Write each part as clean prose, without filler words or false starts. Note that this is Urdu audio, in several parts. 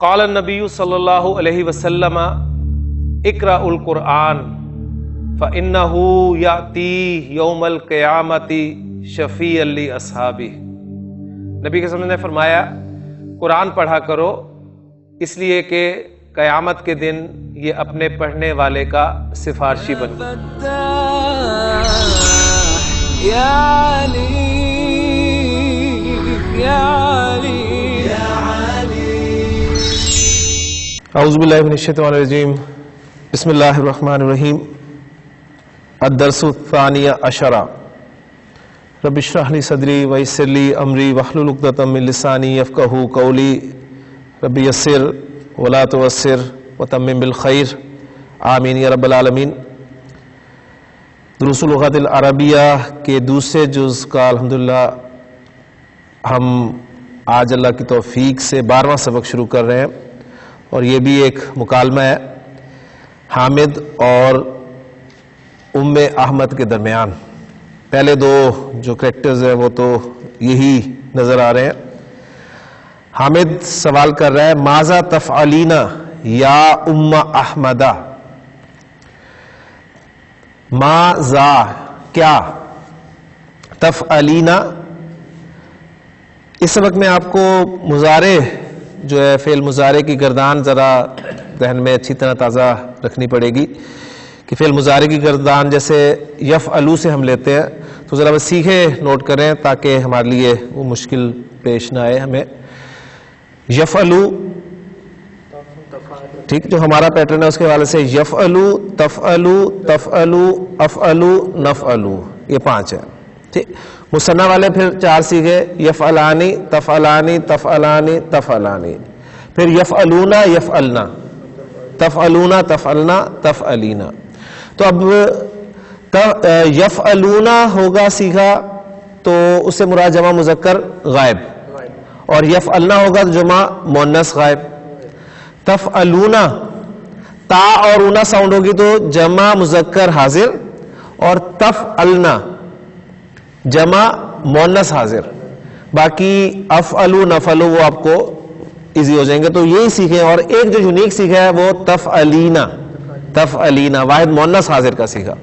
قال النبی صلی اللہ علیہ وسلم اقرأ القرآن فإنه یأتی یوم القیامۃ شفیعا لأصحابہ۔ نبی کے وسلم نے فرمایا قرآن پڑھا کرو اس لیے کہ قیامت کے دن یہ اپنے پڑھنے والے کا سفارشی بنے۔ اعوذ باللہ من الشیطان الرجیم، بسم اللہ الرحمن الرحیم۔ الدرس الثانی عشر، رب اشرح لی صدری ویسر لی امری واحلل عقدۃ من لسانی یفقہوا قولی، رب یسر ولا تعسر وتمم بالخیر، آمین یا رب العالمین۔ دروس اللغت العربیہ کے دوسرے جز کا الحمدللہ ہم آج اللہ کی توفیق سے 12واں سبق شروع کر رہے ہیں، اور یہ بھی ایک مکالمہ ہے حامد اور ام احمد کے درمیان۔ پہلے دو جو کریکٹرز ہیں وہ تو یہی نظر آ رہے ہیں۔ حامد سوال کر رہا ہے ماذا تفعلین یا ام احمدہ، ماذا کیا، تفعلین۔ اس سبق میں آپ کو مضارع جو ہے فعل مضارع کی گردان ذرا ذہن میں اچھی طرح تازہ رکھنی پڑے گی کہ فعل مضارع کی گردان جیسے یفعلو سے ہم لیتے ہیں، تو ذرا بس سیکھے نوٹ کریں تاکہ ہمارے لیے وہ مشکل پیش نہ آئے ہمیں۔ یفعلو، ٹھیک، جو ہمارا پیٹرن ہے اس کے حوالے سے یفعلو، تفعلو، تفعلو، افعلو، نفعلو، یہ 5 ہے، ٹھیک۔ مثنیٰ والے پھر 4 سیکھے، یفعلانی، تفعلانی، تفعلانی، تفعلانی، پھر یفعلونا، یفعلنا، تفعلونا، تفعلنا، تفعلینا۔ تو اب یفعلونا ہوگا سیکھا تو اس سے مراد جمع مذکر غائب، اور یفعلنا ہوگا جمع مؤنث غائب۔ تفعلونا تا اور اونا ساؤنڈ ہوگی تو جمع مذکر حاضر، اور تفعلنا جمع مؤنث حاضر۔ باقی افعلو، نفعلو وہ آپ کو ایزی ہو جائیں گے، تو یہی سیکھیں۔ اور ایک جو یونیک سیکھا ہے وہ تفعلینا، تفعلینا واحد مؤنث حاضر کا سیکھا۔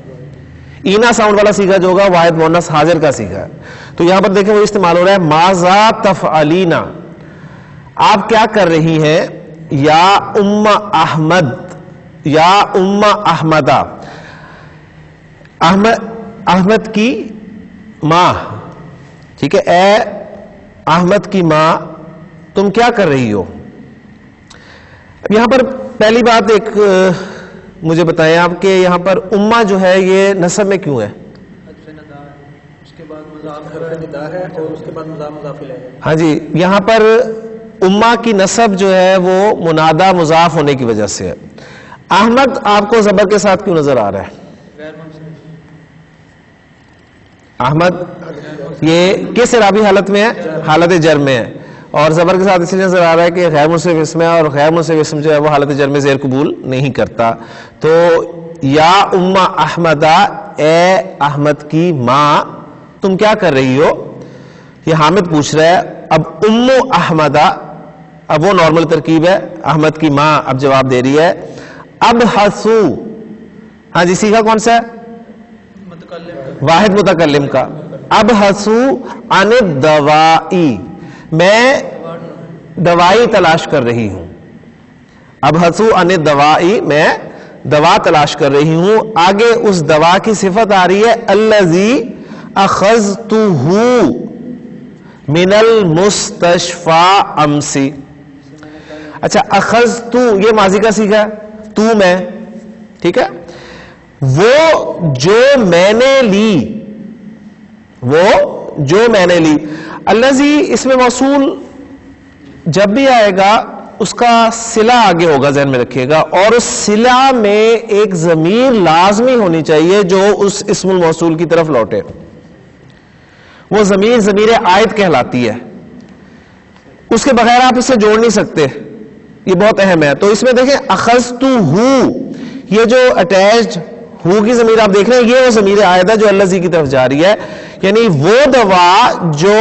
اینا ساؤنڈ والا سیکھا جو ہوگا واحد مؤنث حاضر کا سیکھا ہے۔ تو یہاں پر دیکھیں وہ استعمال ہو رہا ہے ماذا تفعلینا، آپ کیا کر رہی ہیں، یا ام احمد، یا ام احمدہ، احمد کی ماں، ٹھیک ہے، اے احمد کی ماں تم کیا کر رہی ہو۔ یہاں پر پہلی بات ایک مجھے بتائیں آپ کہ یہاں پر امہ جو ہے یہ نسب میں کیوں ہے؟ ہاں جی، یہاں پر امہ کی نسب جو ہے وہ منادہ مضاف ہونے کی وجہ سے ہے۔ احمد آپ کو زبر کے ساتھ کیوں نظر آ رہا ہے؟ احمد یہ کس اعرابی حالت میں ہے؟ حالت جر میں ہے، اور زبر کے ساتھ اس لیے نظر آ رہا ہے کہ غیر منصرف اسم ہے، اور غیر منصرف اسم جو ہے وہ حالت جر میں زیر قبول نہیں کرتا۔ تو یا ام احمدہ، اے احمد کی ماں تم کیا کر رہی ہو، یہ حامد پوچھ رہا ہے۔ اب ام احمدہ، اب وہ نارمل ترکیب ہے، احمد کی ماں اب جواب دے رہی ہے۔ اب حسو، ہاں جی سیکھا کون سا ہے؟ واحد متکلم کا۔ اب حسو عن الدوائی، میں دوائی تلاش کر رہی ہوں۔ اب حسو عن الدوائی، میں دوا تلاش کر رہی ہوں۔ آگے اس دوا کی صفت آ رہی ہے الذی اخذتہ من المستشفى امسی۔ اچھا، اخذتو یہ ماضی کا سیکھا ہے، تو میں، ٹھیک ہے، وہ جو میں نے لی، وہ جو میں نے لی۔ الذی اس میں موصول جب بھی آئے گا اس کا صلہ آگے ہوگا، ذہن میں رکھیے گا، اور اس صلہ میں ایک ضمیر لازمی ہونی چاہیے جو اس اسم الموصول کی طرف لوٹے۔ وہ ضمیر عائد کہلاتی ہے، اس کے بغیر آپ اسے جوڑ نہیں سکتے، یہ بہت اہم ہے۔ تو اس میں دیکھیں اخذتہ، یہ جو اٹیچڈ ہو کی ضمیر آپ دیکھ رہے ہیں، یہ وہ ضمیر عائد ہے جو الذی کی طرف جا رہی ہے، یعنی وہ دوا جو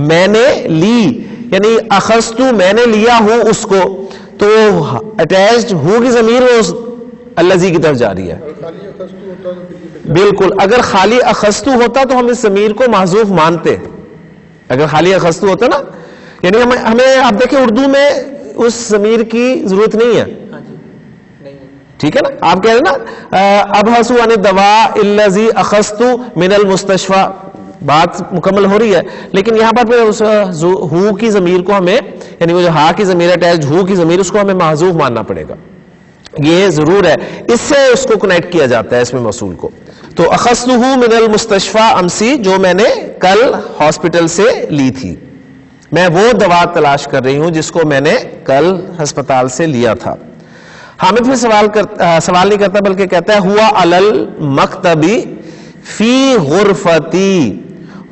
میں نے لی، یعنی اخذتو میں نے لیا ہوں اس کو، تو اٹیچڈ ہو کی ضمیر وہ الذی کی طرف جا رہی ہے. بالکل، اگر خالی اخذتو ہوتا تو ہم اس ضمیر کو محذوف مانتے. اگر خالی اخذتو ہوتا نا، یعنی ہمیں آپ دیکھیں اردو میں اس ضمیر کی ضرورت نہیں ہے. ٹھیک ہے نا، آپ کہہ رہے نا ابحث عن الدواء الذی اخذت من المستشفى، بات مکمل ہو رہی ہے، لیکن یہاں پر اس ہو کی ضمیر کو ہمیں، یعنی وہ جو ہا کی ضمیر اٹیچڈ ہو کی ضمیر، اس کو ہمیں محذوف ماننا پڑے گا. یہ ضرور ہے، اس سے اس کو کنیکٹ کیا جاتا ہے اس میں موصول کو. تو اخذتہ من المستشفى امسی، جو میں نے کل ہاسپٹل سے لی تھی، میں وہ دوا تلاش کر رہی ہوں جس کو میں نے کل ہسپتال سے لیا تھا. حامد پھر سوال نہیں کرتا بلکہ کہتا ہے ہوا علل مکتبی فی غرفتی،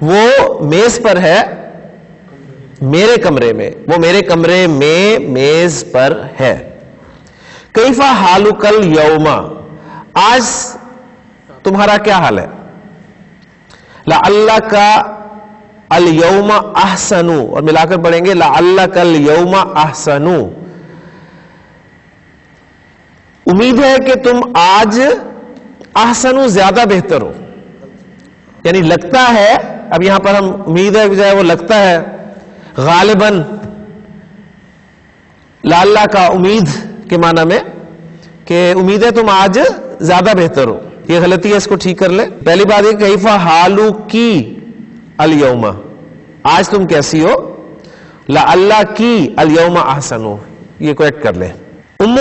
وہ میز پر ہے میرے کمرے میں، وہ میرے کمرے میں میز پر ہے. کیفا حالک الیوم، آج تمہارا کیا حال ہے. لعلک الیوم احسن، اور ملا کر پڑھیں گے لعلک الیوم احسن، امید ہے کہ تم آج احسن زیادہ بہتر ہو. یعنی لگتا ہے، اب یہاں پر ہم امید ہے بجائے وہ لگتا ہے، غالباً لعلہ کا امید کے معنی میں کہ امید ہے تم آج زیادہ بہتر ہو. یہ غلطی ہے، اس کو ٹھیک کر لیں. پہلی بات یہ کیفا حالکی الیوم، آج تم کیسی ہو. لعلہ کی الیوم احسن، یہ کریکٹ کر لیں. ام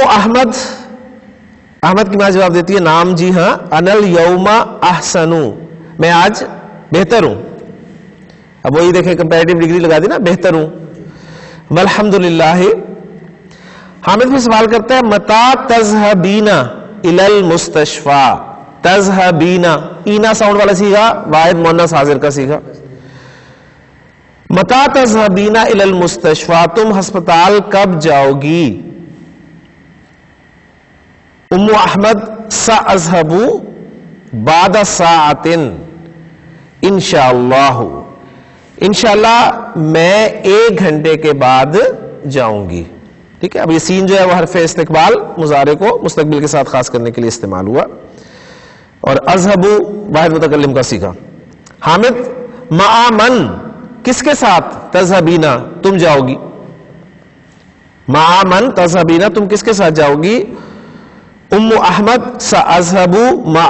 احمد کی ماں جواب دیتی ہے نام جی ہاں، انا الیوم احسن، میں آج بہتر ہوں. اب وہی دیکھیں کمپیریٹیو ڈگری لگا دی نا، بہتر ہوں. والحمدللہ. حامد بھی سوال کرتا ہے متا تذهبین الی المستشفى، تذهبین اینا ساؤنڈ والا سیغہ واحد مؤنث حاضر کا سیغہ. متا تذهبین الی المستشفى، تم ہسپتال کب جاؤ گی. ام احمد ساذهب بعد ساعت انشاءاللہ، انشاءاللہ میں 1 گھنٹے کے بعد جاؤں گی. ٹھیک ہے، اب یہ سین جو ہے وہ حرف استقبال مضارع کو مستقبل کے ساتھ خاص کرنے کے لیے استعمال ہوا، اور اذهب واحد متکلم کا سیکھا. حامد مع من، کس کے ساتھ. تذهبین تم جاؤ گی. مع من تذهبین تم کس کے ساتھ جاؤ گی. ام احمد ساذهب مع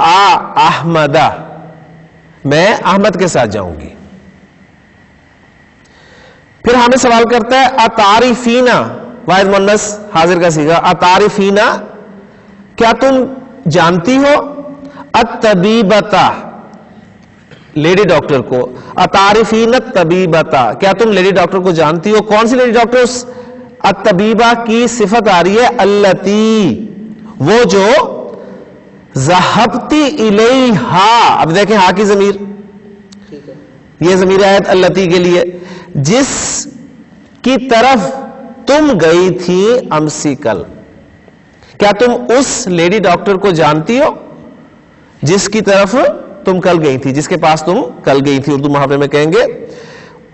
احمد، میں احمد کے ساتھ جاؤں گی. پھر ہمیں سوال کرتا ہے اتعرفین واحد مؤنث حاضر کا صیغہ. اتعرفین کیا تم جانتی ہو. الطبیبۃ لیڈی ڈاکٹر کو. اتعرفین الطبیبۃ کیا تم لیڈی ڈاکٹر کو جانتی ہو. کون سی لیڈی ڈاکٹر. الطبیبہ کی صفت آ رہی ہے التی، وہ جو ذہبتی الیہا. اب دیکھیں ہا کی ضمیر، یہ ضمیر آیت التی کے لیے، جس کی طرف تم گئی تھی امسی کل. کیا تم اس لیڈی ڈاکٹر کو جانتی ہو جس کی طرف تم کل گئی تھی، جس کے پاس تم کل گئی تھی. اردو محاورے میں کہیں گے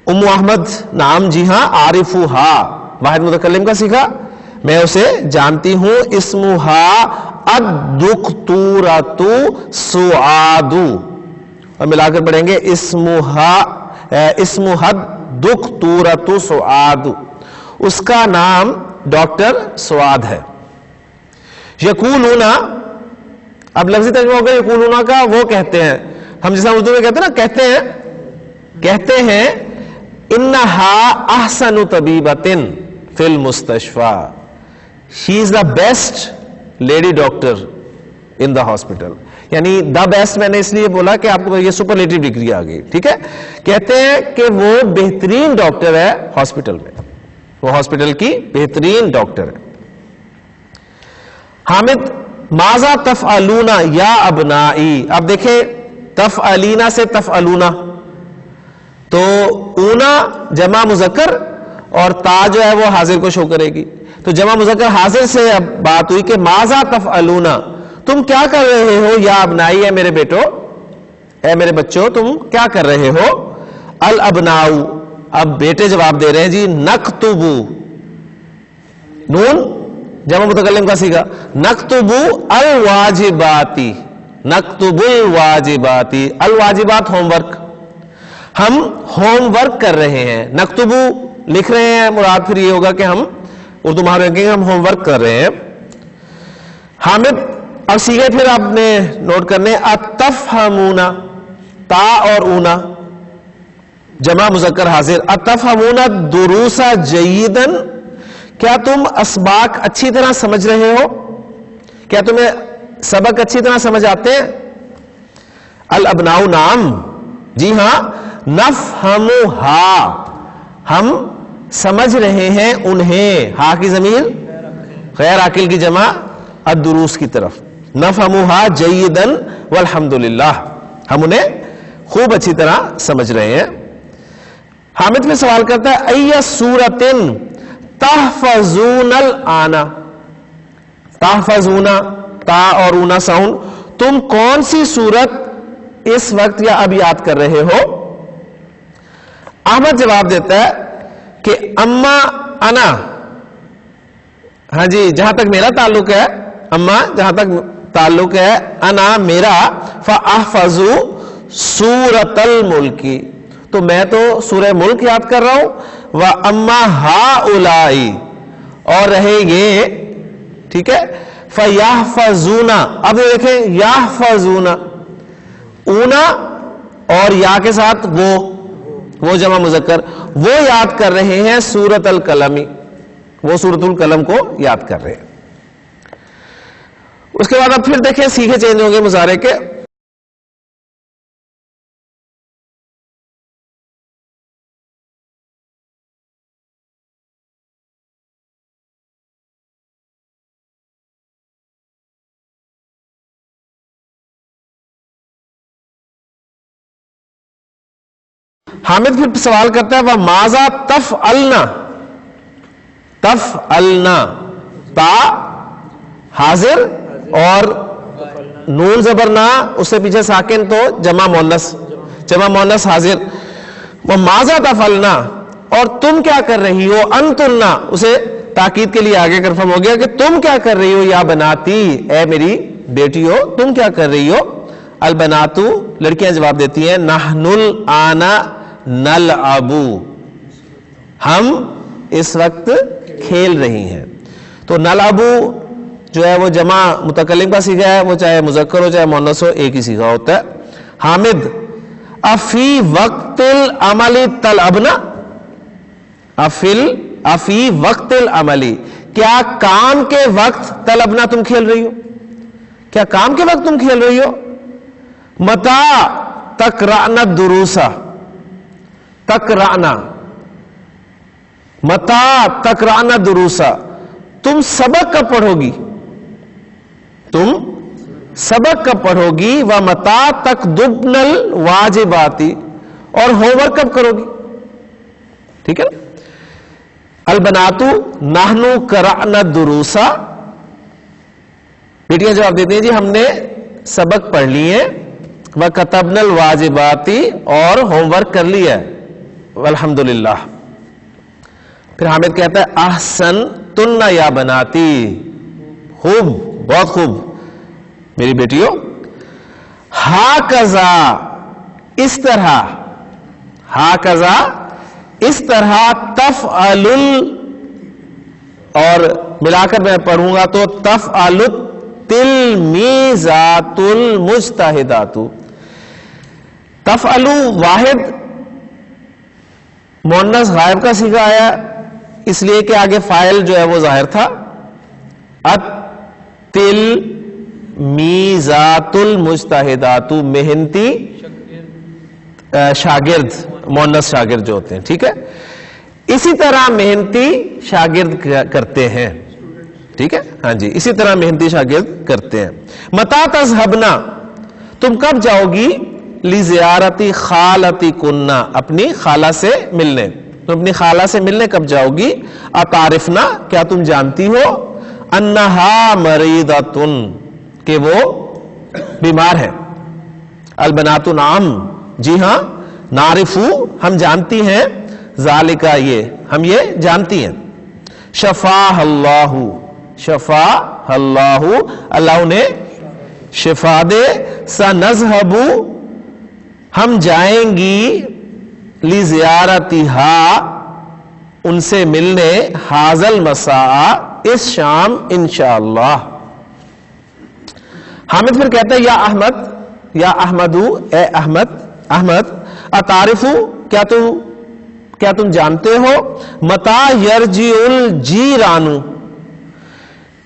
ام احمد نام جی ہاں، عارفھا واحد متکلم کا سیکھا، میں اسے جانتی ہوں. اسمھا الدکتورۃ سعاد، اور ملا کر پڑھیں گے اسمھا الدکتورۃ سعاد، اس کا نام ڈاکٹر سعاد ہے. یقولون، اب لفظی ترجمہ ہوگا یقولون کا، وہ کہتے ہیں. ہم جیسا اردو میں کہتے ہیں نا، کہتے ہیں انہا احسن طبیبۃ فی المستشفى، she is the best lady doctor in the hospital. یعنی دا بیسٹ میں نے اس لیے بولا کہ آپ کو یہ سپرلیٹو ڈگری آ گئی. ٹھیک ہے، کہتے ہیں کہ وہ بہترین ڈاکٹر ہے ہاسپٹل میں، وہ ہاسپٹل کی بہترین ڈاکٹر ہے. حامد ماذا تفعلون یا ابنائی. اب دیکھیں تفعلینا سے تفعلون، تو اونا جمع مذکر اور تا جو ہے وہ حاضر کو شو کرے گی. تو جمع مذکر حاضر سے اب بات ہوئی کہ ماذا تفعلون، تم کیا کر رہے ہو. یا ابنائی، اے میرے بیٹو، اے میرے بچوں، تم کیا کر رہے ہو. الابناء اب بیٹے جواب دے رہے ہیں جی نکتبو، نون جمع متکلم کا صیغہ، نکتبو الواجباتی، نکتب الواجباتی، الواجبات ہوم ورک، ہم ہوم ورک کر رہے ہیں، نکتبو لکھ رہے ہیں، مراد پھر یہ ہوگا کہ ہم اردو محاورے میں کہیں گے ہم ہوم ورک کر رہے ہیں. حامد اب صیغے پھر آپ نے نوٹ کرنے، اتفہمون، تا اور اونا جمع مذکر حاضر، اتفہمون الدروس جیدا، کیا تم اسباق اچھی طرح سمجھ رہے ہو، کیا تمہیں سبق اچھی طرح سمجھ آتے ہیں. الابناء نعم، جی ہاں، نفہمھا، ہم سمجھ رہے ہیں انہیں، ہا کی ضمیر غیر عاقل کی جمع الدروس کی طرف، نفہمھا جیدا والحمدللہ، ہم انہیں خوب اچھی طرح سمجھ رہے ہیں. حامد میں سوال کرتا ہے ای سورۃ تحفظون الآن، تحفظون تا اور اونا ساؤنڈ، تم کون سی سورت اس وقت یا اب یاد کر رہے ہو. احمد جواب دیتا ہے کہ اما انا، ہاں جی جہاں تک میرا تعلق ہے، اما جہاں تک تعلق ہے، انا میرا، فاحفظ سورۃ الملک، تو میں تو سورہ ملک یاد کر رہا ہوں. وَأَمَّا هَؤُلَاءِ، اور رہے یہ، ٹھیک ہے، فَيَحْفَظُونَ، اب دیکھیں یحفظون، اونا اور یا کے ساتھ وہ جمع مذکر، وہ یاد کر رہے ہیں سورۃ القلم، وہ سورۃ القلم کو یاد کر رہے ہیں. اس کے بعد اب پھر دیکھیں صیغے چینج ہوں گے مضارع کے. حامد پھر سوال کرتا ہے وَمَاذَا تَفْعَلْنَا، تفعلنا، تا حاضر اور نون زبر نا، اس سے پیچھے ساکن تو جمع مونس حاضر. وَمَاذَا تَفْعَلْنَا، اور تم کیا کر رہی ہو، انتنا اسے تاکید کے لیے آگے کنفرم ہو گیا کہ تم کیا کر رہی ہو، یا بناتی، اے میری بیٹیوں تم کیا کر رہی ہو. البناتو لڑکیاں جواب دیتی ہیں نحن الآن نلعب، ہم اس وقت کھیل رہی ہیں. تو نلعب جو ہے وہ جمع متکلم کا صیغہ ہے، وہ چاہے مذکر ہو چاہے مؤنث ہو ایک ہی صیغہ ہوتا ہے. حامد افی وقت العمل تلعبنا، افی وقت العمل، کیا کام کے وقت تلعبنا تم کھیل رہی ہو، کیا کام کے وقت تم کھیل رہی ہو. متا تقرأنا الدروس، تقرأنا، متا تقرأنا الدروس، تم سبق کب پڑھو گی، تم سبق کب پڑھو گی. ومتا تکتبن الواجبات، اور ہوم ورک کب کرو گی. ٹھیک ہے. البناتو نحن قرأنا الدروس، بیٹیاں جواب دیتی ہیں جی ہم نے سبق پڑھ لیے، وَكَتَبْنَا الْوَاجِبَاتِ، اور ہوم ورک کر لیا ہے. والحمدللہ. پھر حامد کہتا ہے احسنتن یا بناتی، خوب، بہت خوب میری بیٹیوں. ہاکذا، اس طرح، ہاکذا اس طرح، تفعل، اور ملا کر میں پڑھوں گا تو تفعل التلمیذات المجتہدات. تفعل واحد مؤنث غائب کا صیغہ آیا اس لیے کہ آگے فاعل جو ہے وہ ظاہر تھا. التلمیذات المجتہدات، محنتی شاگرد، مؤنث شاگرد جو ہوتے ہیں. ٹھیک ہے. اسی طرح محنتی شاگرد کرتے ہیں. ٹھیک ہے، ہاں جی، اسی طرح محنتی شاگرد کرتے ہیں. متا تذهبنا، تم کب جاؤ گی، لزیارتی خالتی کننا، اپنی خالہ سے ملنے، تم اپنی خالہ سے ملنے کب جاؤ گی. اتعرفنا، کیا تم جانتی ہو، انہا مریضۃ، کہ وہ بیمار ہے. البنات نعم، جی ہاں، نعرف ہم جانتی ہیں، ذالکا یہ ہم یہ جانتی ہیں. شفاہ اللہ شفاہ اللہ اللہ انہیں شفا دے. سنذهب ہم جائیں گی لزیارتہا ان سے ملنے حاضل مساء اس شام انشاءاللہ. حامد پھر کہتا ہے یا احمد یا احمدو اے احمد احمد اتعرفو کیا تم جانتے ہو متا یرجع الجیرانو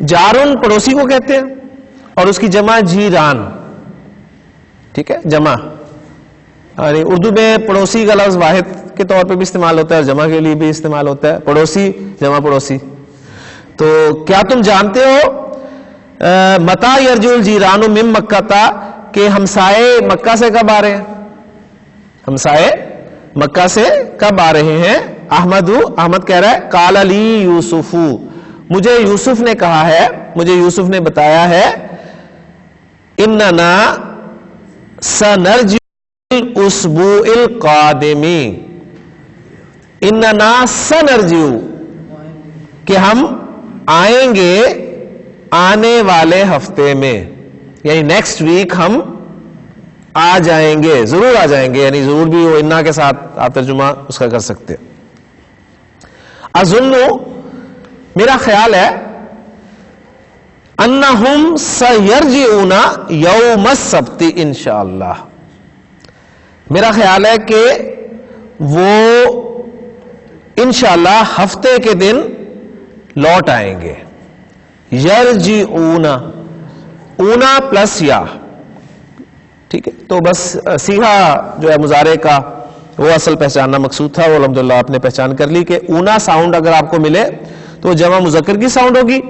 جارن پڑوسی کو کہتے ہیں اور اس کی جمع جیران. ٹھیک ہے جمع یعنی اردو میں پڑوسی کا لفظ واحد کے طور پہ بھی استعمال ہوتا ہے اور جمع کے لیے بھی استعمال ہوتا ہے. پڑوسی جمع پڑوسی. تو کیا تم جانتے ہو متا یرجع الجیران من مکہ تا کہ ہمسائے مکہ سے کب آ رہے ہیں. ہمسائے مکہ سے کب آ رہے ہیں. احمد کہہ رہا ہے قال لی یوسف مجھے یوسف نے کہا ہے مجھے یوسف نے بتایا ہے اننا سنرجع الاسبوع القادم اننا سنرجع کہ ہم آئیں گے آنے والے ہفتے میں یعنی نیکسٹ ویک ہم آ جائیں گے ضرور آ جائیں گے یعنی ضرور بھی وہ انا کے ساتھ آپ ترجمہ اس کا کر سکتے. اظن میرا خیال ہے انہم سیرجعون یوم السبت انشاءاللہ میرا خیال ہے کہ وہ انشاءاللہ ہفتے کے دن لوٹ آئیں گے. یرجعون اونا پلس یا ٹھیک ہے. تو بس سیغہ جو ہے مضارع کا وہ اصل پہچاننا مقصود تھا وہ الحمدللہ آپ نے پہچان کر لی کہ اونا ساؤنڈ اگر آپ کو ملے تو جمع مذکر کی ساؤنڈ ہوگی.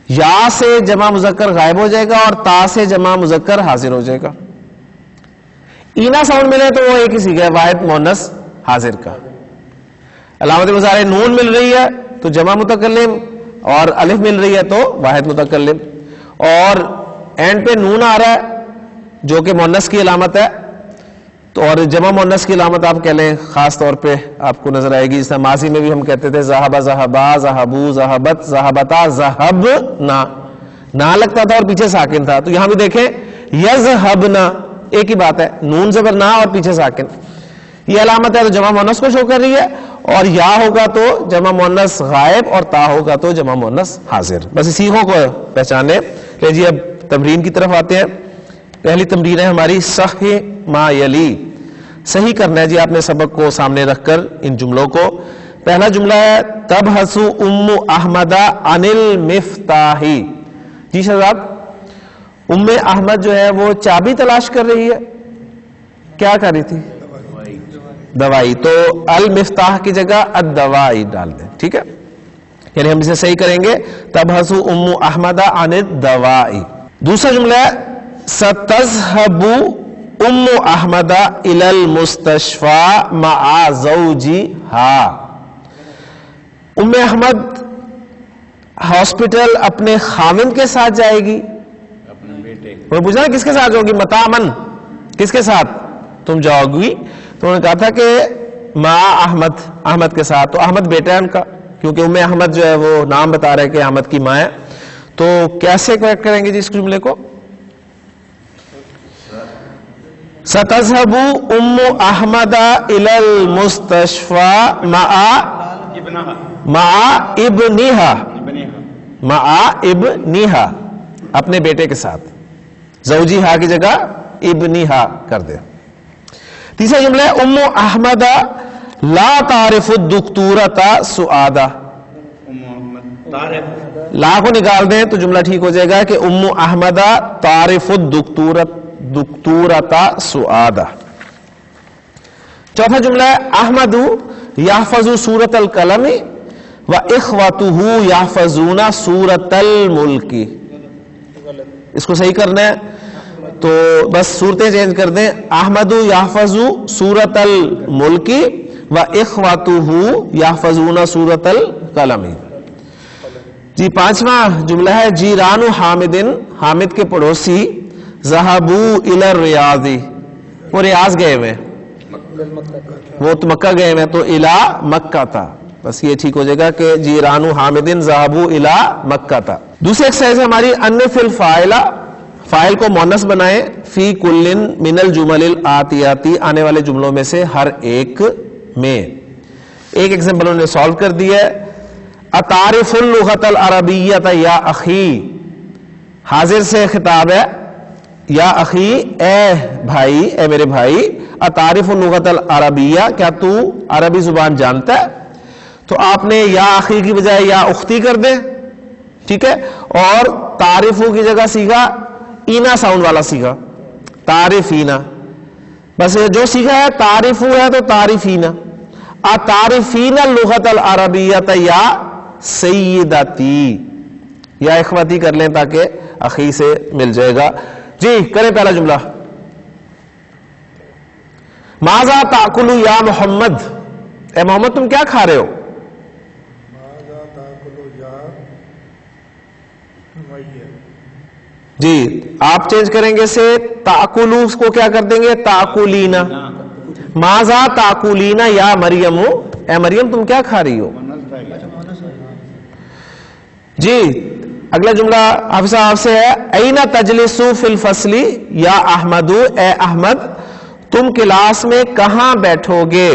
یا سے جمع مذکر غائب ہو جائے گا اور تا سے جمع مذکر حاضر ہو جائے گا. اینا ساؤنڈ ملے تو وہ ایک ہی سیغہ ہے واحد مؤنث حاضر کا. علامت مضارع نون مل رہی ہے تو جمع متکلم اور الف مل رہی ہے تو واحد متکلم اور اینڈ پہ نون آ رہا ہے جو کہ مؤنث کی علامت ہے تو اور جمع مؤنث کی علامت آپ کہہ لیں خاص طور پہ آپ کو نظر آئے گی. جس طرح ماضی میں بھی ہم کہتے تھے ذہب ذہبا ذہبو ذہبت ذہبتا ذہبنا نا لگتا تھا اور پیچھے ساکن تھا. تو یہاں بھی دیکھیں یذہبنا ایک ہی بات ہے نون زبر نا اور پیچھے ساکن یہ علامت ہے تو جمع مؤنث کو شو کر رہی ہے اور یا ہوگا تو جمع مؤنث غائب اور تا ہوگا تو جمع مؤنث حاضر. بس اسی کو پہچانے. لیجیے اب تمرین کی طرف آتے ہیں. پہلی تمرین ہے ہماری صحیح ما یلی صحیح کرنا ہے جی آپ نے سبق کو سامنے رکھ کر ان جملوں کو. پہلا جملہ ہے تبحث ام احمد عن المفتاح. جی شہزاد ام احمد جو ہے وہ چابی تلاش کر رہی ہے. کیا کر رہی تھی دوائی. تو المفتاح کی جگہ الدوائی ڈال دیں. ٹھیک ہے یعنی ہم اسے صحیح کریں گے تبحث ام احمد عن الدوائی. دوسرا جملہ ہے ستذهب ام احمد الى المستشفى مع زوجها. ام احمد ہاسپٹل اپنے خاوند کے ساتھ جائے گی. اپنے بیٹے وہ پوچھا کس کے ساتھ جاؤ گی متامن کس کے ساتھ تم جاؤ گی. تو انہوں نے کہا تھا کہ مع احمد کے ساتھ. تو احمد بیٹا ہے ان کا کیونکہ ام احمد جو ہے وہ نام بتا رہے کہ احمد کی ماں ہے. تو کیسے کریکٹ کریں گے جی اس جملے کو. ستذهب ام احمد الى المستشفى مع ابنها اپنے بیٹے کے ساتھ. زوجی ہا کی جگہ ابنی ہا کر دیں. تیسرا جملہ ہے ام احمد لا تعرف الدکتورۃ سعادہ. لا کو نکال دیں تو جملہ ٹھیک ہو جائے گا کہ ام احمد تعرف الدکتورۃ سعادہ. چوتھا جملہ ہے احمد یحفظ سورۃ القلم و اخوتہ یحفظون سورۃ الملک. اس کو صحیح کرنا ہے تو بس صورتیں چینج کر دیں. احمد یحفظ سورۃ الملک و اخوتہ یحفظون سورۃ القلم. جی پانچواں جملہ ہے جیران حامد حامد کے پڑوسی ذهبوا الى الریاض وہ ریاض گئے ہوئے وہ تو مکہ گئے ہیں تو الا مکہ تھا، بس یہ ٹھیک ہو جائے گا کہ جیرانو حامدن ذهبوا الا مکہ تھا۔ دوسری ایکسرسائز ہماری ان فی الفاعل، فاعل کو مؤنث بنائیں فی کل من الجمل الآتیاتی، آنے والے جملوں میں سے ہر ایک میں۔ ایک ایگزامپل انہوں نے سالو کر دیا ہے، اتعرف اللغۃ العربیۃ یا اخی، حاضر سے خطاب ہے، یا اخی اے بھائی، اے میرے بھائی، اتعرف اللغۃ العربیہ، کیا تو عربی زبان جانتا ہے؟ تو آپ نے یا اخی کی بجائے یا اختی کر دیں، ٹھیک ہے، اور تعریفو کی جگہ سیکھا اینا ساؤنڈ والا سیکھا، تعریفینا، بس جو سیکھا ہے تعریفو ہے تو تعریفینا، اتعرفین اللغۃ العربیۃ یا سیدتی، یا اخوتی کر لیں تاکہ اخی سے مل جائے گا۔ جی کریں پہلا جملہ، ماذا تاکلو یا محمد، اے محمد تم کیا کھا رہے ہو؟ جی آپ چینج کریں گے سے تاکلو کو کیا کر دیں گے تاکولینا، ماذا تاکولینا یا مریم، اے مریم تم کیا کھا رہی ہو؟ جی اگلا جملہ حافظ صاحب سے ہے، اینا تجلسو فی الفصل یا احمدو، اے احمد تم کلاس میں کہاں بیٹھو گے؟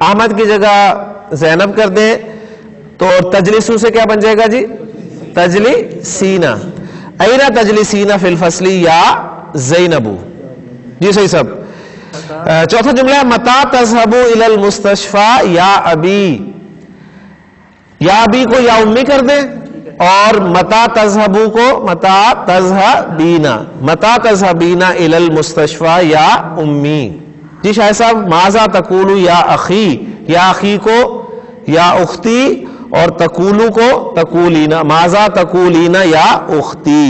احمد کی جگہ زینب کر دیں تو تجلسو سے کیا بن جائے گا جی تجلسینا، اینا تجلسینا فی الفصل یا زینبو، جی صحیح سب۔ چوتھا جملہ ہے متا تذهبو الی المستشفی یا ابی، یا ابی کو یا امی کر دیں اور متا تذهبو کو متا تذهبینا، متا تذهبینا الی المستشفی یا امی۔ جی شاہ صاحب ماذا تقولو یا اخی، یا اخی کو یا اختی اور تقولو کو تقولینا، ماذا تقولینا یا اختی۔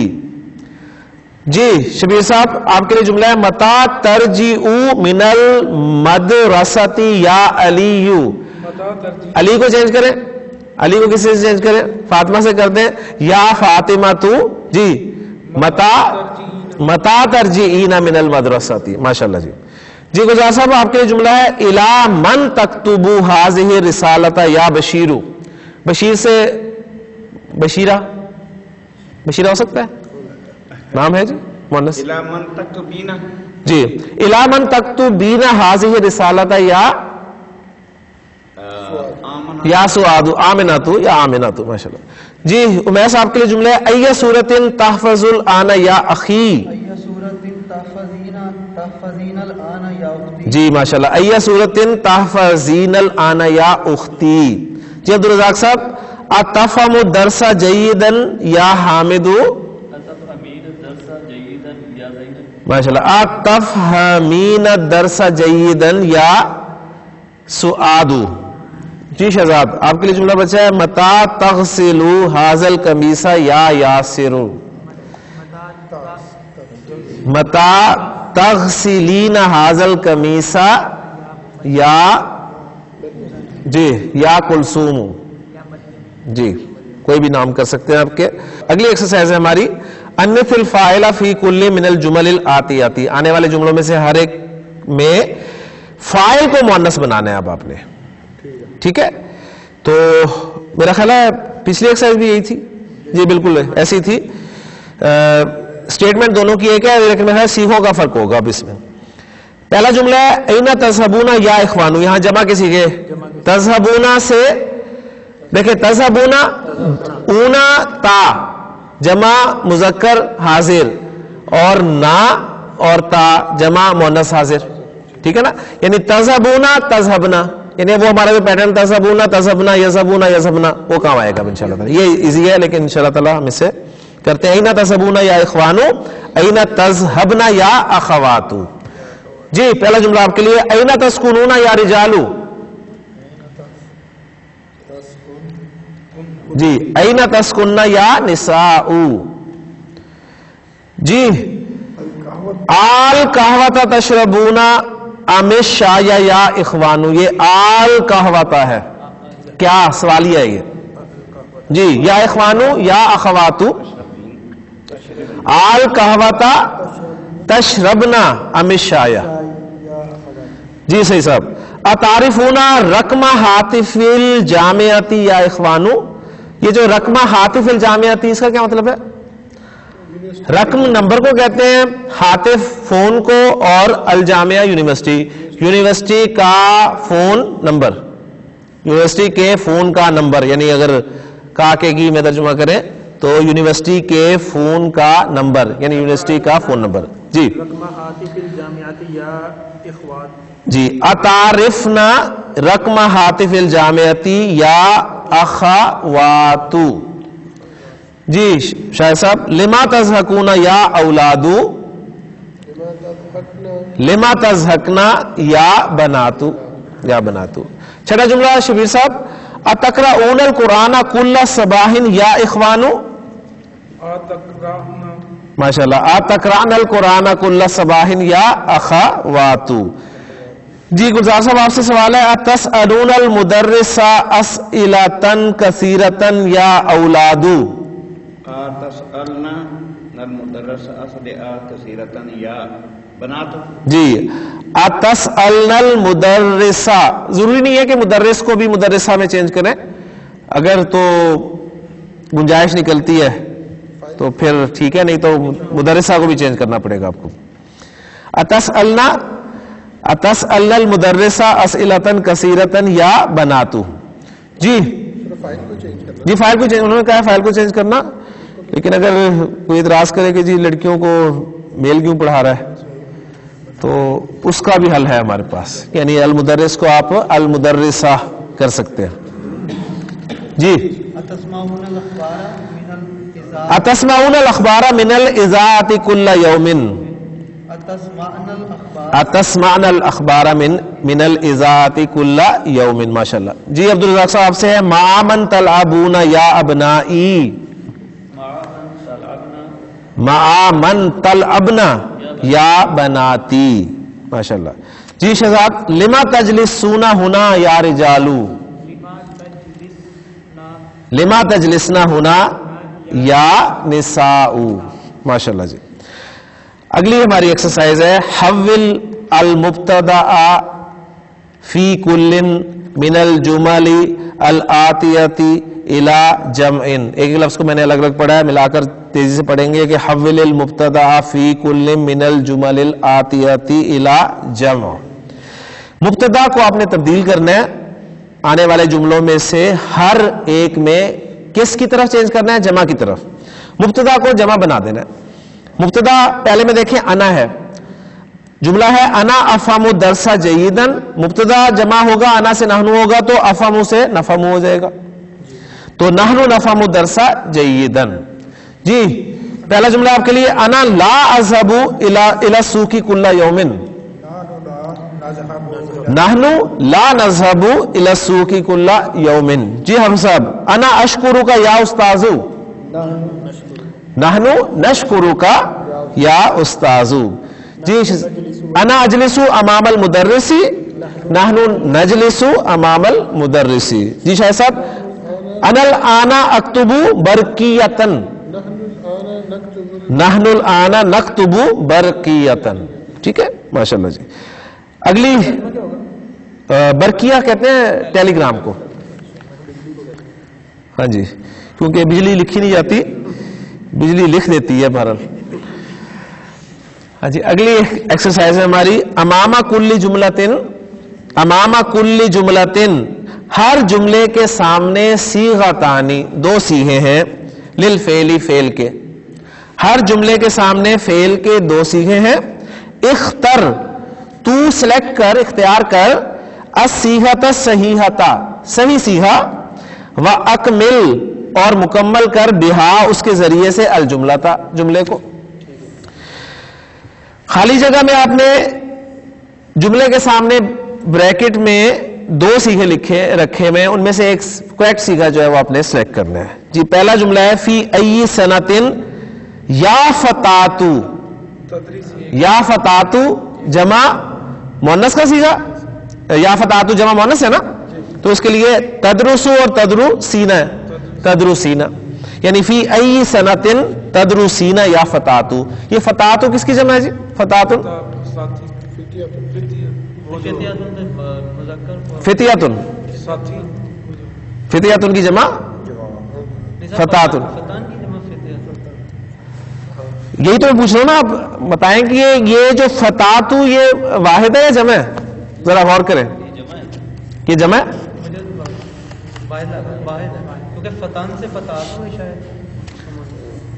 جی شبیر صاحب آپ کے لیے جملہ ہے متا ترجعو من المدرسۃ یا علیو، علی کو چینج کریں، علی کو کسی سے چینج کریں، فاطمہ سے کر دیں یا فاطمہ تو، جی متا ترجعین من المدرسۃ، ماشاءاللہ جی۔ جی گزار صاحب آپ کے لیے جملہ ہے الی من تکتبو ہذہ الرسالۃ یا بشیرو، بشیر سے بشیرہ، بشیرہ ہو سکتا ہے نام ہے جی مؤنث، الی من تکتبینا، جی الی من تکتبینا ہذہ الرسالۃ یا سعاد، آمناتو یا آمناتو، ماشاءاللہ۔ جی امیس آپ کے لیے جملہ ہے ای سورۃ تحفظ الآن یا اخی، جی ماشاءاللہ، ای سورۃ تحفظین الآن یا اختی۔ جی عبدالرزاق صاحب اتفهم الدرس جیدا یا حامدو، ماشاءاللہ، اتفهمین الدرس جیدا یا سعادو۔ جی شہزاد آپ کے لیے جملہ بچا ہے متا تغسلو ھذا القمیص یا یاسر، متا تغسلین ھذا القمیص یا جی یا کلثوم، جی کوئی بھی نام کر سکتے ہیں آپ کے۔ اگلی ایکسرسائز ہے ہماری انث الفاعل فی کل من الجمل الآتیاتی، آنے والے جملوں میں سے ہر ایک میں فاعل کو مؤنث بنانا ہے اب آپ نے، ٹھیک ہے؟ تو میرا خیال ہے پچھلی ایکسرسائز بھی یہی تھی، جی بالکل ایسی تھی، اسٹیٹمنٹ دونوں کی ایک ہے لیکن میرا سیکھوں کا فرق ہوگا اب اس میں۔ پہلا جملہ ہے اینا تذهبون یا اخوانو، یہاں جمع کسی کے تذهبون سے دیکھیں، تذهبون اونا تا جمع مذکر حاضر اور نا اور تا جمع مؤنث حاضر، ٹھیک ہے نا، یعنی تذهبون تذهبنا، یعنی وہ ہمارا جو پیٹرن تذهبون تذهبنا یذهبون یذهبنا وہ کام آئے گا انشاءاللہ تعالی، یہ ایزی ہے لیکن انشاءاللہ تعالی ہم اسے کرتے ہیں۔ اینا تذهبون یا اخوانو، اینا تذهبن یا اخواتو۔ جی پہلا جملہ آپ کے لیے اینا تسکنون یا رجالو، جی اینا تسکنن یا نساء، جی آل قہوۃ تشربون ام الشاء یا اخوانو، یہ آل قہوۃ ہے، کیا سوالیہ ہے یہ، جی یا اخوانو یا اخواتو، آل قہوۃ تشربنا ام الشاء، جی صحیح صاحب. اتعرفون رقم ہاتف الجامعتی یا اخوانو, یہ جو رقم ہاتف الجامعتی اس کا کیا مطلب ہے؟ رقم نمبر کو کہتے ہیں, ہاتف فون کو, اور الجامعہ یونیورسٹی, یونیورسٹی کا فون نمبر, یونیورسٹی کے فون کا نمبر, یعنی اگر کا کے گی میں ترجمہ کریں تو یونیورسٹی کے فون کا نمبر یعنی یونیورسٹی کا فون نمبر. جی رقم ہاتف الجامعتی یا اخوات. جی اتعرفنا رقم ہاتف الجامعتی یا اخواتو. جی شاہ صاحب لما تضحکون یا اولادو, لما تضحکنا یا بناتو, یا بناتو. چھٹا جملہ شبیر صاحب, اتقرؤون القرآن کل صباح یا اخوانو. ماشاء اللہ, اتقرأن القرآن کل صباح یا اخواتو. جی گلزار صاحب آپ سے سوال ہے, اتسألون المدرس اسئلة کثیرة یا اولادو. تسألنا المدرس اسئلة کثیرة یا بناتو. جی اتسألن المدرس, ضروری نہیں ہے کہ مدرس کو بھی مدرسہ میں چینج کریں, اگر تو گنجائش نکلتی ہے تو پھر ٹھیک ہے, نہیں تو مدرسہ کو بھی چینج کرنا پڑے گا آپ کو. اتسألن المدرس اسئلة کثیرة یا بناتو. جی جی فائل کو چینج, انہوں نے کہا فائل کو چینج کرنا, لیکن اگر کوئی اعتراض کرے کہ جی لڑکیوں کو میل کیوں پڑھا رہا ہے تو اس کا بھی حل ہے ہمارے پاس, یعنی المدرس کو آپ المدرسہ کر سکتے ہیں. جی اتسمعون الاخبار من الاذاعۃ کل یوم, اتسمعن الاخبار من الاذاعۃ کل یوم. ماشاءاللہ. جی عبدالرزاق صاحب آپ سے ہے, مع من تلعبون یا ابنائی, مع من تلعبنا یا بناتی. ماشاءاللہ. جی شہزاد, لما تجلسون ہنا یا رجالو, لما تجلسنا ہنا یا نساء. ماشاءاللہ. جی اگلی ہماری ایکسرسائز ہے, حول المبتدا فی کل من الجمل الآتیۃ الی جمع. ایک لفظ کو میں نے الگ الگ پڑھا ہے, ملا کر تیزی سے پڑھیں گے کہ حول المبتدا فی کل من الجمل الآتیۃ الی جمع. مبتدا کو آپ نے تبدیل کرنا ہے آنے والے جملوں میں سے ہر ایک میں کس کی طرف چینج کرنا ہے؟ جمع کی طرف. مبتدا کو جمع بنا دینا ہے. مبتدا پہلے میں دیکھیں انا ہے, جملہ ہے انا افہم الدرس جیدا. مبتدا جمع ہوگا, انا سے نحنو ہوگا تو افہم سے نفہم ہو جائے گا, تو نحنو نفہم الدرس جیدا. جی پہلا جملہ آپ کے لیے, انا لا اذهب الى السوق كل يوم. نحنو لا نذهب الى السوق كل يوم. جی ہم صاحب, انا اشکرک یا استاذ, نحنو نشکرک یا استاذ. جی انا اجلس امام المدرس, نحنو نجلس امام المدرس. جی شاہ صاحب, انا الان اکتب برقیۃ, نحن الان نکتب برقیۃ. ٹھیک ہے ماشاءاللہ. جی اگلی, برقیہ کہتے ہیں ٹیلی گرام کو, ہاں جی, کیونکہ بجلی لکھی نہیں جاتی, بجلی لکھ دیتی ہے بہرحال. ہاں جی اگلی ایکسرسائز ہے ہماری, امام کل جملتن, امام کل جملتن, ہر جملے کے سامنے صیغتانی, دو صیغے ہیں, للفعل, فعل کے, ہر جملے کے سامنے فعل کے دو صیغے ہیں. اختر, تو سلیکٹ کر, اختیار کر, الصیغۃ الصحیحۃ, صحیح صیغہ, و اکمل, اور مکمل کر, بہا, اس کے ذریعے سے, الجملہ تھا, جملے کو. خالی جگہ میں آپ نے جملے کے سامنے بریکٹ میں دو صیغے رکھے میں, ان میں سے ایک کریکٹ صیغہ جو ہے وہ آپ نے سلیکٹ کرنا ہے. جی پہلا جملہ ہے, فی ای سنتن یا فتاتو, یا فتاتو جمع مؤنث کا صیغہ, یا فتاتو جمع مؤنث ہے نا, تو اس کے لیے تدرسو اور تدرسین ہے, تدرسین, یعنی فی ای سنتن تدرسین یا فتاتو. یہ فتاتو کس کی جمع ہے جی؟ فتاتو فتیاتن، فتیاتن کی جمع فتاتن. یہی تو میں پوچھ رہا ہوں نا، آپ بتائیں کہ یہ جو فتاتو یہ واحد ہے یا جمع ہے؟ ذرا غور کریں. یہ جمع ہے؟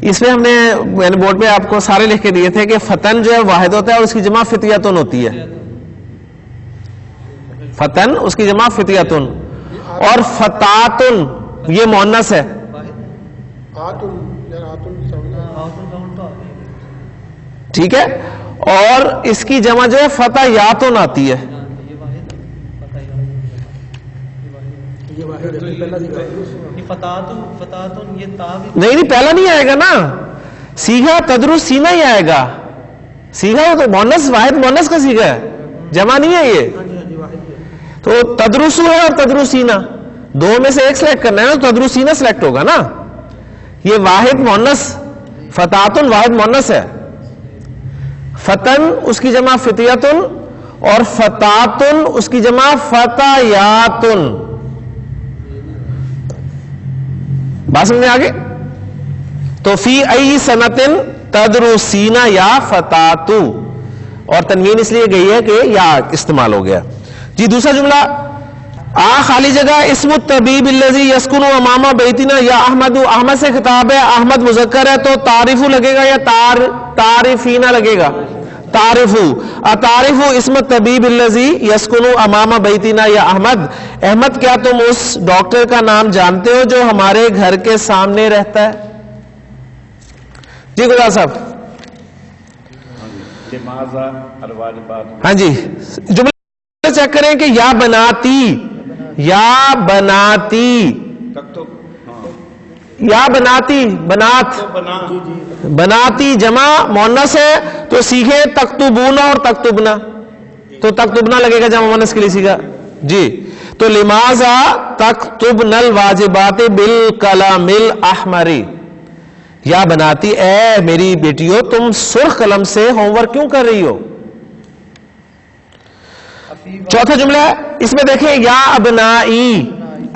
اس میں ہم نے بورڈ پہ آپ کو سارے لکھ کے دیے تھے کہ فتن جو ہے واحد ہوتا ہے اور اس کی جمع فتیاتن ہوتی ہے. فتن اس کی جمع فتیاتن، اور فتاتن یہ مؤنث ہے. ٹھیک ہے، اور اس کی جمع جو ہے فتیاتن آتی ہے. نہیں پہلا نہیں آئے گا نا، سیگا تدرسینا ہی آئے گا. سیگا تو مؤنث، واحد مؤنث کا سیگا ہے، جمع نہیں ہے یہ. تو تدرسو ہے اور تدرسینا، دو میں سے ایک سلیکٹ کرنا ہے نا، تو تدرسینا سلیکٹ ہوگا نا. یہ واحد مؤنث، فتاتن واحد مؤنث ہے. فتن اس کی جمع فتیاتن اور فتاتن اس کی جمع فتیاتن. بات سمجھ میں آگے؟ تو فی ای سنتن تدرسینا یا فتاتو، اور تنوین اس لیے گئی ہے کہ یا استعمال ہو گیا. جی دوسرا جملہ، خالی جگہ اسم الطبیب الذی یسکن امام بیتنا یا احمد. احمد سے خطاب ہے، احمد مذکر ہے تو تعریف لگے گا یا تعریفینا لگے گا؟ تعریفو. اتعریفو اسم الطبیب الذی یسکن امام بیتنا یا احمد. احمد کیا تم اس ڈاکٹر کا نام جانتے ہو جو ہمارے گھر کے سامنے رہتا ہے؟ جی گلزار صاحب. ہاں جی، جملہ چیک کریں کہ یا بناتی، یا بناتی، یا بناتی، بنات، بناتی جمع مؤنث ہے تو سیکھیں تکتبونا اور تکتبنا. تو تکتبنا لگے گا جمع مؤنث کے لیے سیکھا. جی تو لماذا تکتبن الواجبات بالقلم الاحمر. یا بناتی، اے میری بیٹیو تم سرخ قلم سے ہوم ورک کیوں کر رہی ہو؟ چوتھا جملہ ہے، اس میں دیکھیں یا ابنائی،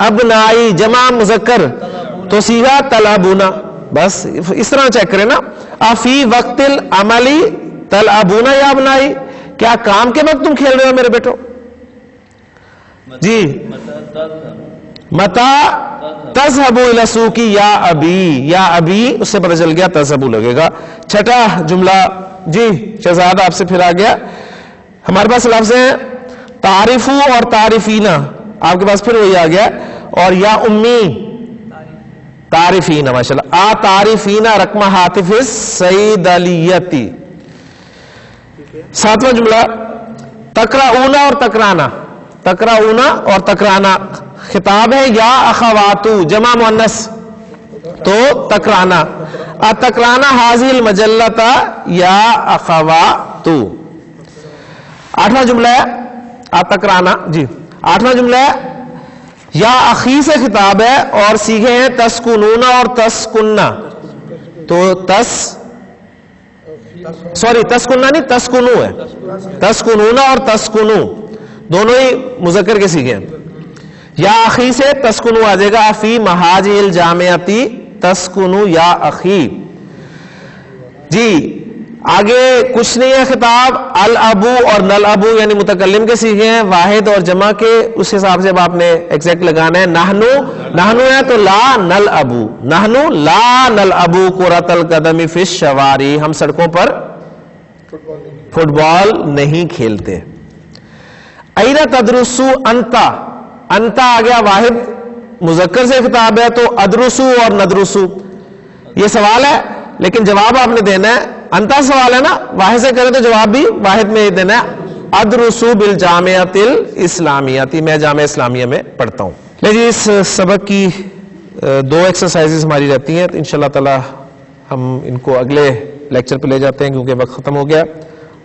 ابنائی جمع مذکر تو سیغہ تلعبونا. بس اس طرح چیک کریں نا. افی وقت العملی تلعبونا یا ابنائی، کیا کام کے وقت تم کھیل رہے ہو میرے بیٹو؟ جی متا تذهبوا الى السوق یا ابی، یا ابی اس سے پتہ چل گیا تذهبوا لگے گا. چھٹا جملہ، جی شہزاد آپ سے پھر آ گیا. ہمارے پاس لفظ ہیں تعریفو اور تعریفینا، آپ کے پاس پھر وہی آ گیا. اور یا امی تعریفینا، ماشاءاللہ. آ تعریفینا رقم ہاتف السیدلیتی. ساتواں جملہ تقرؤنا اور تقرانا. تقرؤنا اور تقرانا خطاب ہے یا اخواتو جمع مؤنث تو تقرانا. اتقرانا حاضی المجلۃ یا اخواتو. آٹھواں جملہ ہے اتقرانا. جی آٹھواں جملہ ہے یا اخی سے خطاب ہے اور سیغے ہیں تسکنونا اور تسکننا. تو تسکننا نہیں تسکنو ہے، تسکنونا اور تسکنو دونوں ہی مذکر کے سیغے ہیں. یا اخی سے تسکنو آ جائے گا. فی محاجی الجامعتی تسکنو یا اخی. جی آگے کچھ نہیں ہے خطاب. الابو اور نل ابو یعنی متکلم کے سیغے ہیں، واحد اور جمع کے اس حساب سے آپ نے ایگزیکٹ لگانا ہے. نحنو، نحنو ہے تو لا نل ابو، نحنو لا نل ابو کرۃ القدم فی الشوارع، ہم سڑکوں پر فٹ بال نہیں کھیلتے. اینا تدرسو انتا، انتا آ گیا واحد مذکر سے خطاب ہے تو ادرسو اور ندرسو. یہ سوال ہے لیکن جواب آپ نے دینا ہے. انتا سوال ہے نا، واحد سے کریں تو جواب بھی واحد میں دینا ہے. ادرسو بالجامعۃ الاسلامیہ، میں جامعہ اسلامیہ میں پڑھتا ہوں. لے جی اس سبق کی دو ایکسرسائزز ہماری رہتی ہیں، تو انشاءاللہ تعالی ہم ان کو اگلے لیکچر پہ لے جاتے ہیں کیونکہ وقت ختم ہو گیا.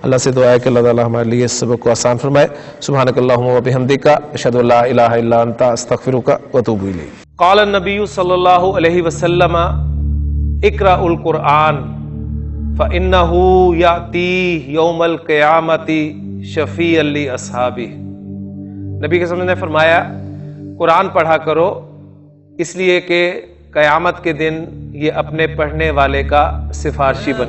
اللہ سے دعا ہے کہ اللہ تعالی ہمارے لیے اس سبق کو آسان فرمائے. سبحانک اللہم و بحمدک، اشہد ان لا الہ الا انت، استغفرک و اتوب الیک. قال النبی صلی اللہ علیہ وسلم اقرأوا القرآن فإنہ یأتی یوم القیامۃ شفیع لی اصحابی. نبی کے وسلم نے فرمایا قرآن پڑھا کرو اس لیے کہ قیامت کے دن یہ اپنے پڑھنے والے کا سفارشی بن.